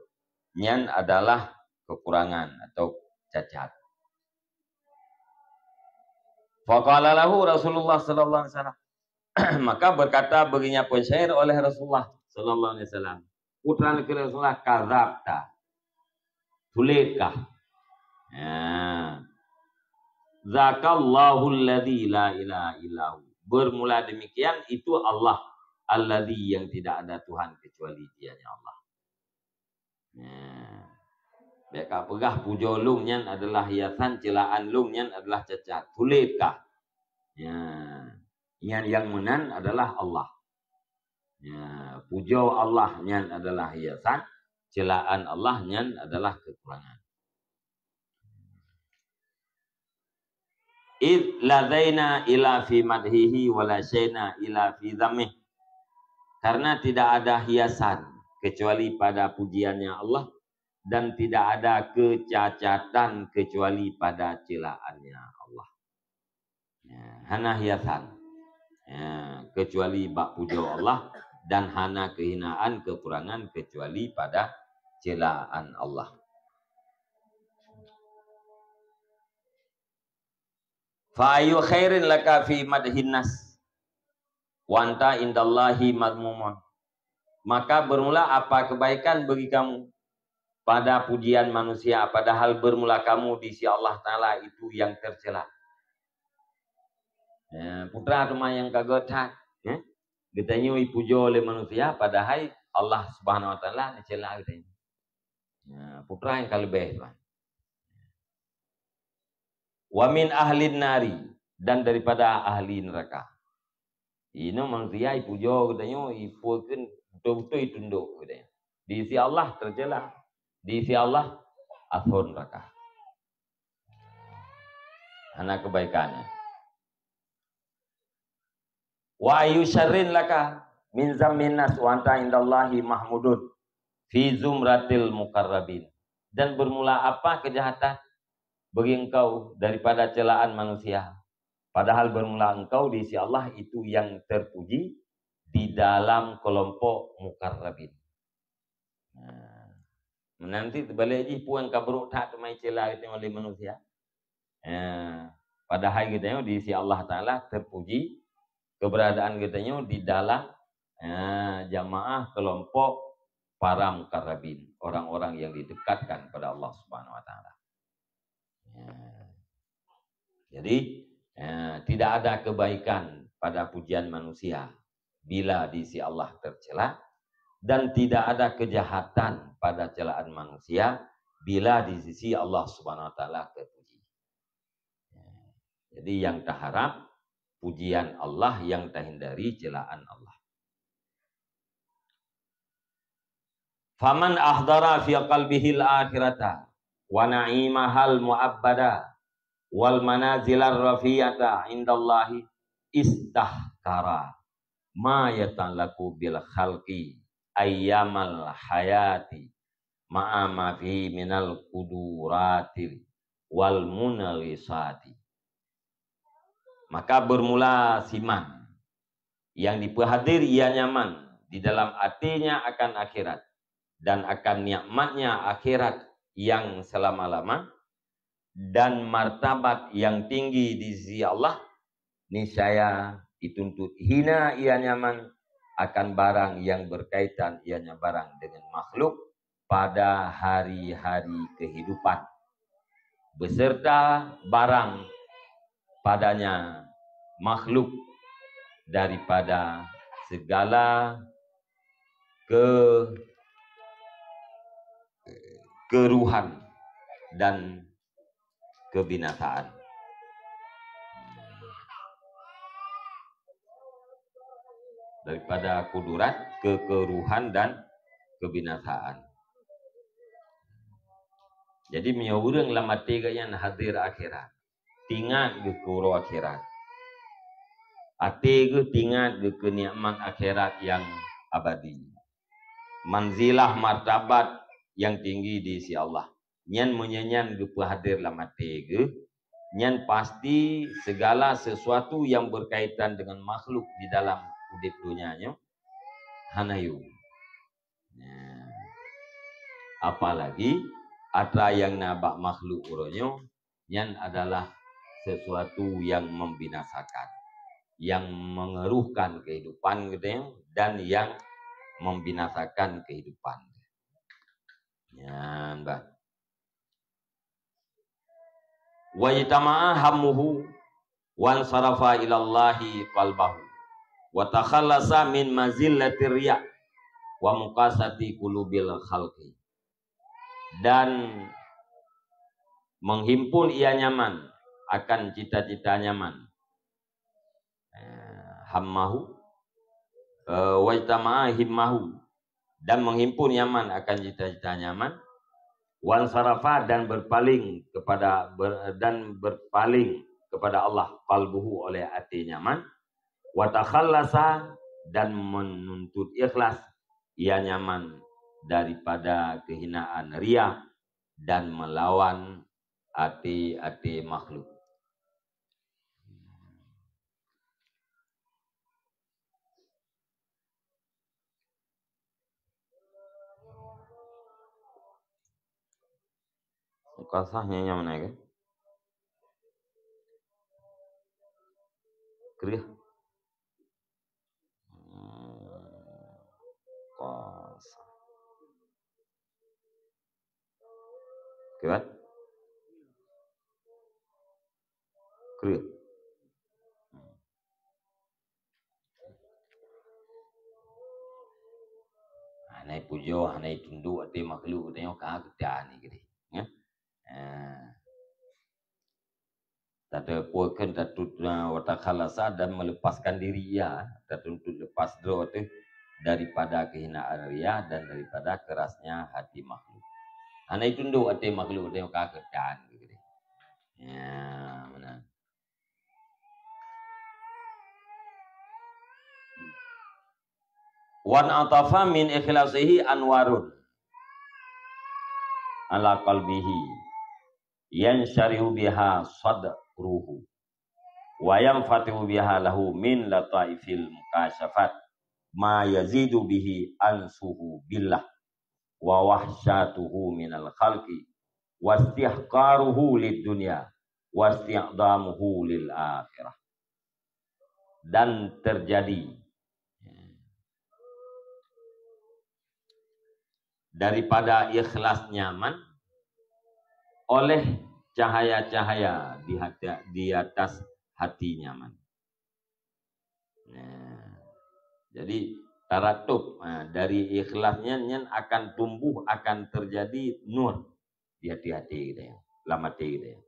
nyan adalah kekurangan atau cacat. Faqala lahu Rasulullah sallallahu alaihi wasallam. Maka berkata baginya penyair oleh Rasulullah sallallahu alaihi wasallam. Putra ke Rasulullah, kadzabta. Tulitkah? Ya. Zakallahu alladzi la ilaha illahu. Bermula demikian itu Allah alladzi yang tidak ada Tuhan kecuali Dianya Allah. Mereka pegah pujo lungnya adalah hiasan, celaan lungnya adalah cacat. Tulitkah? Yang menan adalah Allah. Pujo Allahnya adalah hiasan, celaan Allahnya adalah kekurangan. Id ladaina ila fi madhihi wala syai'na ila fi dhammih. Karena tidak ada hiasan kecuali pada pujiannya Allah dan tidak ada kecacatan kecuali pada celaannya Allah. Hana hiasan kecuali bak pujo Allah dan hana kehinaan kekurangan kecuali pada celaan Allah. Fa ayu khairin laka fi madhin nas wa anta indallahi madmumun. Maka bermula apa kebaikan bagi kamu pada pujian manusia padahal bermula kamu di sisi Allah Taala itu yang tercela. Putra rumah yang kagotat katanya pujo oleh manusia padahal Allah Subhanahu wa taala dicela katanya. Putra yang kalebeh tuan. Wa min ahlin nari, dan daripada ahli neraka. Ini manusia ipujo katanya ipukeun betul-betul ditunduk katanya. Di sisi Allah tercela, di sisi Allah ashur neraka. Anak kebaikannya. Wa ayu syarrin laka min zammin nas wa anta indallahi mahmudun fi zumratil muqarrabin. Dan bermula apa kejahatan bagi engkau daripada celaan manusia padahal bermula engkau di sisi Allah itu yang terpuji di dalam kelompok muqarrabin. Nanti terbalik lagi puan kabruk tak mai cela kita oleh manusia. Padahal kita di sisi Allah Taala terpuji keberadaan kita di dalam jamaah kelompok para muqarrabin, orang-orang yang didekatkan pada Allah Subhanahu wa taala. Jadi tidak ada kebaikan pada pujian manusia bila di sisi Allah tercela dan tidak ada kejahatan pada celaan manusia bila di sisi Allah Subhanahu wa taala terpuji. Jadi yang terharap pujian Allah yang terhindari celaan Allah. Faman ahdara fi qalbihil akhirata wa na'imahal mu'abbada wal manazilar rafiyata indallahi istahkara ma yatalaku bil khalqi ayyamal hayati ma'a ma fi minal qudurati wal munaghisati. Maka bermula siman yang diperhadir ia nyaman di dalam hatinya akan akhirat dan akan nikmatnya akhirat yang selama-lama dan martabat yang tinggi di sisi Allah, niscaya dituntut hina ia nyaman akan barang yang berkaitan ianya barang dengan makhluk pada hari-hari kehidupan beserta barang padanya makhluk daripada segala keruhan dan kebinasaan. Daripada kudurat, kekeruhan dan kebinasaan. Jadi menyurung lama tiga yang hadir akhirat. Tingat ke kuro akhirat. Ati ke tingat ke kenikmat akhirat yang abadi. Manzilah martabat yang tinggi di sisi Allah. Nyan menyanyan gepa hadir la mate ge. Nyan pasti segala sesuatu yang berkaitan dengan makhluk di dalam udip dunianya hanayu. Apalagi atra yang nabak makhluk uronyo nyan adalah sesuatu yang membinasakan, yang mengeruhkan kehidupan gitu, dan yang membinasakan kehidupan. Nyan bah. Wa yatama'a hammuhu wan sarafa ilallahi qalbahu wa takhallasa min mazillati riya wa muqasati qulubil khalqi. Dan menghimpun ia nyaman akan cita-cita nyaman. Hammahu wa yatama'a himmahu, dan menghimpun nyaman akan cita-cita nyaman. Wan sarafa, dan berpaling kepada Allah qalbuhu, oleh hati nyaman. Wa takhallasa, dan menuntut ikhlas ia nyaman daripada kehinaan riya dan melawan hati-hati makhluk. Kasahnya yang mana kan? Kriya. Kasah. Kuat? Kriya. Hanai pujo, hanai tunduk hati makhluk tengok kagetan ni gede. Ya. Tata puakan tatut watakhalasa, dan melepaskan diri ya, tatut lepas dro tu daripada kehinaan ria dan daripada kerasnya hati makhluk. Hanai tunduk hati makhluk tengok kagetan gede. Ya, mana? Wan atafa min ikhlasihi anwarun ala qalbihi yansharihu biha sadruhu wa yanfatihu biha lahu min lataifil mukashafat ma yazidu bihi ansuhu billah wa wahsyatuhu minal khalqi wastihqaruhu lid dunya wasti'damuhu lil akhirah. Dan terjadi daripada ikhlas nyaman oleh cahaya-cahaya di atas hati nyaman. Jadi taratub dari ikhlasnya akan tumbuh, akan terjadi nur di hati-hati kita ya, lamati kita ya.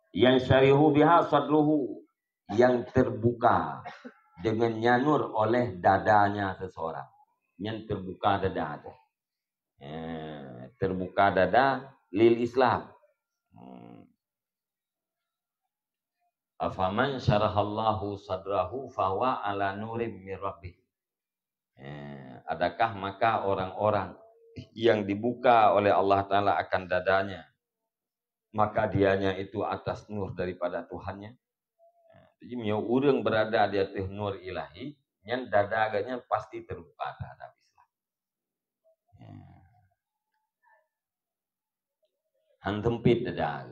Yang syarihu biha sadruhu, yang terbuka dengan nyanur oleh dadanya seseorang. Yang terbuka dada ada. Terbuka dada lil Islam. Afaman syarahallahu sadrahu fahuwa ala nurim mir rabbih. Adakah maka orang-orang yang dibuka oleh Allah Ta'ala akan dadanya, maka dianya itu atas nur daripada Tuhannya. Jadi miau urang berada di atas nur ilahi, nyan dadaganya pasti terbuka terhadap Islam. Hantempit dada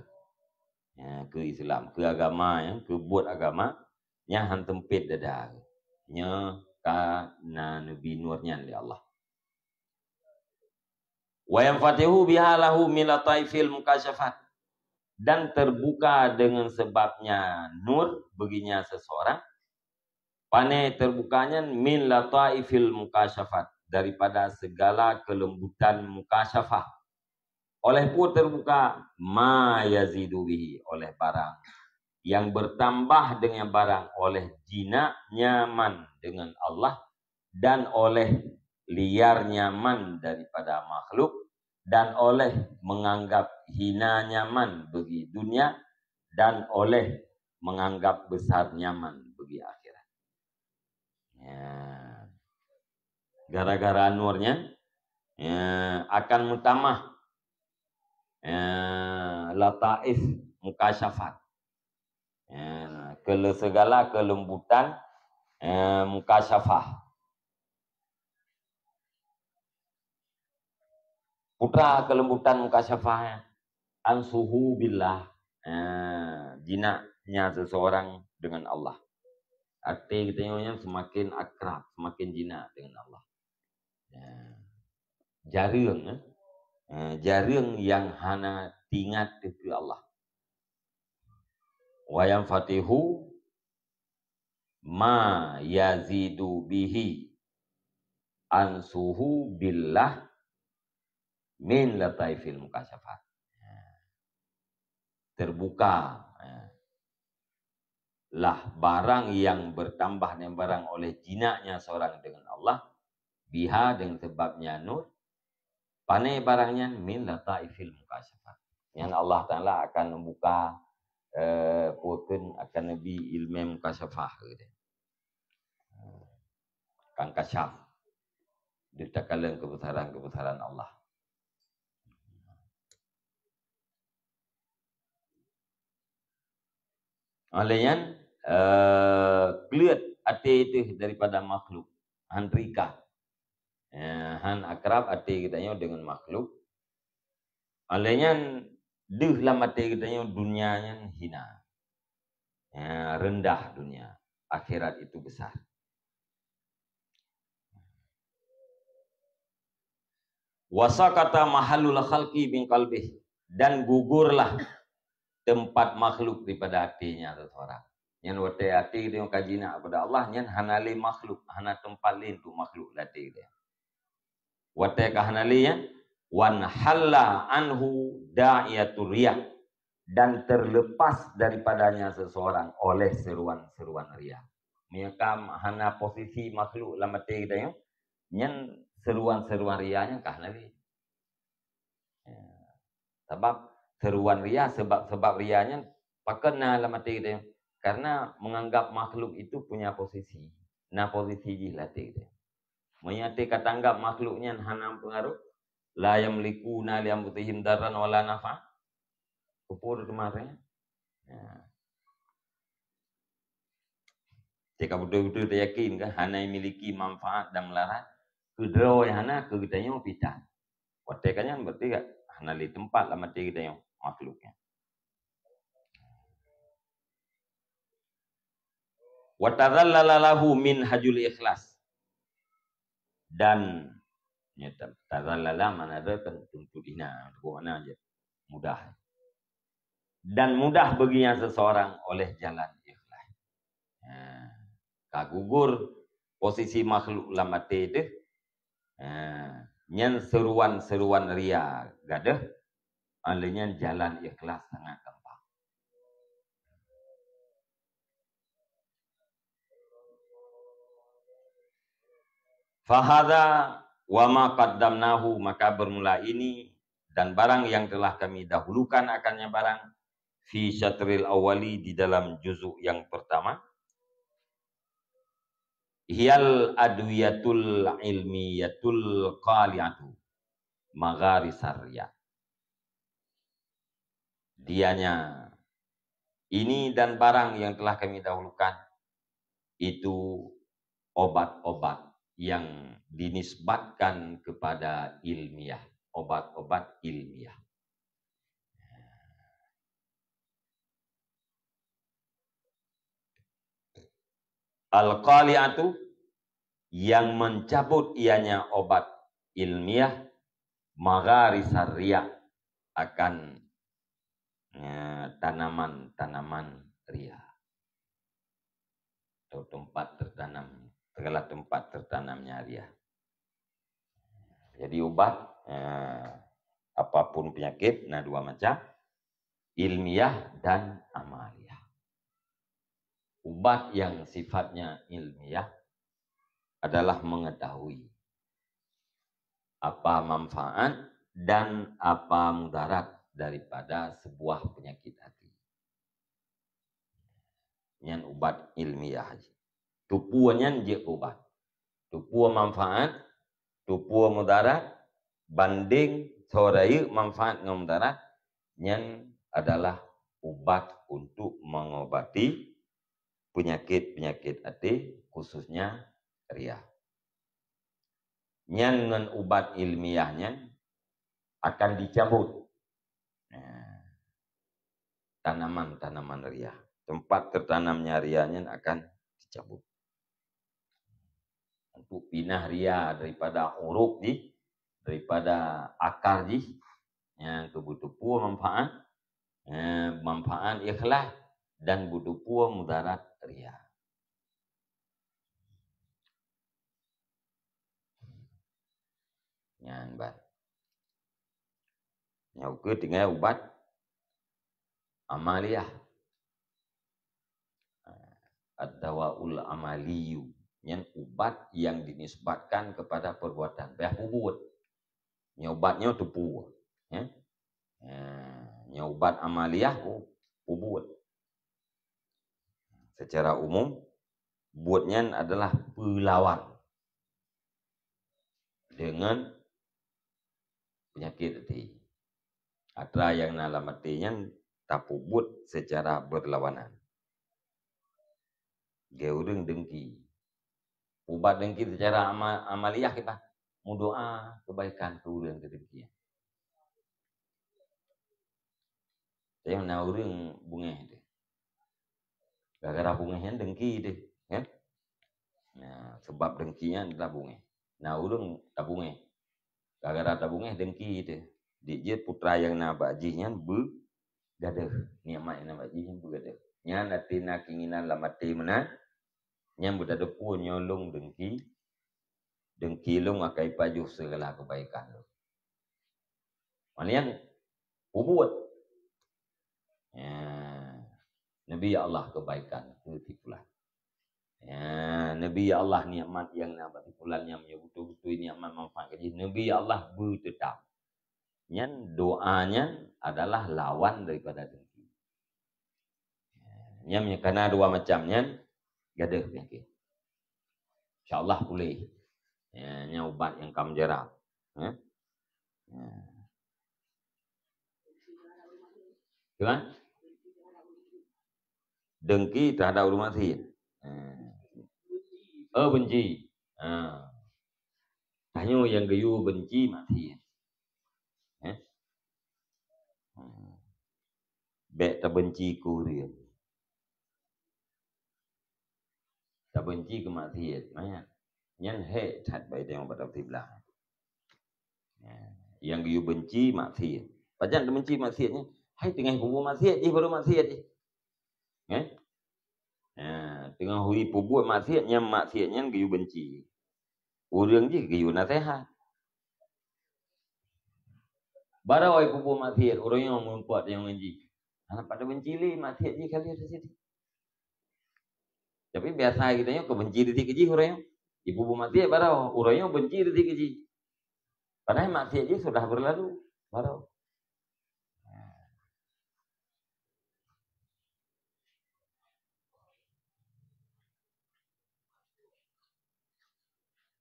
ke Islam, ke agama ya, ke buat agama, nya hantempit dada nya kana nabi nurnya li Allah. Wa yanfatihu biha lahu min lataifil mukashafat, dan terbuka dengan sebabnya nur baginya seseorang, pane terbukanya min lataifil mukashafat, daripada segala kelembutan mukashafah. Oleh pun terbuka ma yazidu bihi, oleh barang yang bertambah dengan barang, oleh jina nyaman dengan Allah, dan oleh liar nyaman daripada makhluk, dan oleh menganggap hina nyaman bagi dunia, dan oleh menganggap besar nyaman bagi akhirat. Ya. Gara-gara nurnya akan mutamah lataif mukasyafat. Segala kelembutan mukasyafah. Putra kelembutan mukasyafahnya ansuhu billah, jinaknya seseorang dengan Allah. Arti katanya semakin akrab, semakin jinak dengan Allah. Jarang yang hana tingat ke Allah. Wa yang fatihu ma yazidu bihi ansuhu billah min lataifil mukasyafat. Terbuka lah barang yang bertambah dan barang oleh jinaknya seorang dengan Allah, biha dengan sebabnya nur, panai barangnya min lataifil mukasyafat. Yang Allah Ta'ala akan membuka putun akan nabi ilmu mukasyafah gitu. Kan kasyaf ditakalan kebesaran Allah. Olehnya kelihat ati itu daripada makhluk han rika, han akrab ati kitanya dengan makhluk. Olehnya deh lam ati kitanya dunianya hina, rendah dunia, akhirat itu besar. Wasakata mahallul khalqi bin qalbih, dan gugurlah tempat makhluk daripada hatinya seseorang. Yang wate hati dia kajina kepada Allah, yang hanali makhluk, hana tempat lain tu makhluk hati dia. Wate kahanali yang wan halla anhu da'iyatur riyah, dan terlepas daripadanya seseorang oleh seruan-seruan riya. Miyakam hana posisi makhluk dalam hati kita yang seruan-seruan riyanya kahanali. Sebab seruan riya, sebab rianya pakena dalam hati kita, karena menganggap makhluk itu punya posisi. Nah posisi jihlatih kita. Menyati kata anggap makhluknya hanam pengaruh, la yamlikuna li anfusihim darran wala nafa. Kupur kemarin. Jika betul-betul dia yakin kan hana memiliki manfaat dan melarat, kedua yang hana kegitanya pitan. Watekannya berarti kan hana di tempat lah mati kita yang makhluknya. Wa tadhallala lahu min hajul ikhlas. Dan tadhallala mana ada kan tuntut ina, mana aja mudah. Dan mudah baginya seseorang oleh jalan ikhlas. Kagugur posisi makhluk lamate itu, nyen seruan-seruan ria gadah, alanya jalan ikhlas sangat gampang. Fahadha wa ma qaddamnahu, maka bermula ini dan barang yang telah kami dahulukan akannya barang fi syatril awali, di dalam juzuk yang pertama, hiyal adwiyatul ilmiyatul qaliatu magharisarya. Dianya ini dan barang yang telah kami dahulukan itu obat-obat yang dinisbatkan kepada ilmiah, obat-obat ilmiah. Al-qali'atu, yang mencabut ianya obat ilmiah, magharisar riya, akan tanaman-tanaman riya, atau tempat tertanam, segala tempat tertanamnya riya. Jadi obat apapun penyakit, nah dua macam, ilmiah dan amaliyah. Ubat yang sifatnya ilmiah adalah mengetahui apa manfaat dan apa mudarat daripada sebuah penyakit hati. Yang ubat ilmiah. Tupuannya je ubat. Tupuan manfaat Tupua mudarat banding soraya manfaat dengan mudarat yang adalah ubat untuk mengobati penyakit-penyakit hati khususnya ria. Yang dengan ubat ilmiahnya akan dicabut tanaman-tanaman ria. Tempat tertanamnya rianya akan dicabut. Untuk pinah ria daripada uruk daripada akar yang kebutuh pua manfaat ikhlas dan butuh pua mudarat ria. Yang ban. Yang ke tinggal ubat amaliyah. Ad-dawaul amaliyu. Yang ubat yang dinisbatkan kepada perbuatan. Biar pubut. Yang ubatnya tu pu. Yang ubat amaliyah pubut. Secara umum, buatnya adalah perlawan dengan penyakit hati. Ada yang dalam hatinya tak pubut secara berlawanan. Geureng dengki. Ubat dengki secara amaliyah kita mendoa kebaikan ke urang ke dengki. Saya nak urang bungeh dia. Gara-gara bungehnya dengki dia. Nah, sebab dengkinya adalah bungeh. Nah, urang tak bungeh. Gara-gara tak bungeh dengki dia. Dia putra yang nak bajihnya gadah. Niamat yang nak bajihnya gadah. Nya natina keinginan la mati mana? Nya budak depu nyolong dengki. Dengki long akai pajuh segala kebaikan lo. Manian ubud. Nabi Allah kebaikan ketipulan. Nabi Allah nikmat yang nak tipulan yang betul-betul nikmat manfaat kaji. Nabi Allah bertetap. Yang doanya adalah lawan daripada dengki. Yang kena dua macamnya gadah penyakit. InsyaAllah boleh. Yang ubat yang kamu jarang. Kan? Dengki terhadap rumah sihir. Benci. Hanya yang gayu benci mati. Bek tak benci ku dia. Tak benci ke maksiat. Yang hatred baik tengok pada belah. Yang gayu benci maksiat. Pajan tak benci maksiatnya. Hai tengah kubur maksiat je baru maksiat je. Tengah hui pubut maksiatnya gayu benci. Urang je gayu nasihat. Barang oi pubut maksiat urang yang membuat yang benci. Anak pada benci li maksiat je kali ada situ. Tapi biasa kita nya kebenci detik keji urang. Ibu maksiat barang urang yang benci detik keji. Padahal maksiat je sudah berlalu. Barang.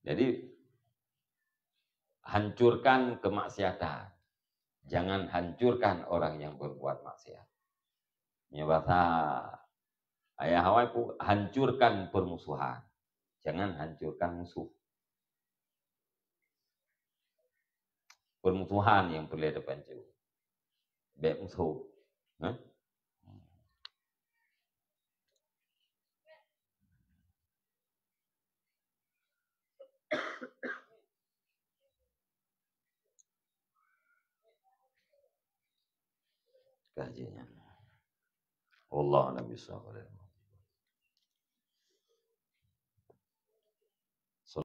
Jadi hancurkan kemaksiatan. Jangan hancurkan orang yang berbuat maksiat. Ini bahasa ayah Hawaii pun hancurkan permusuhan. Jangan hancurkan musuh. Permusuhan yang perlu ada pancu. Baik musuh. Kajiannya. Allah Nabi SAW.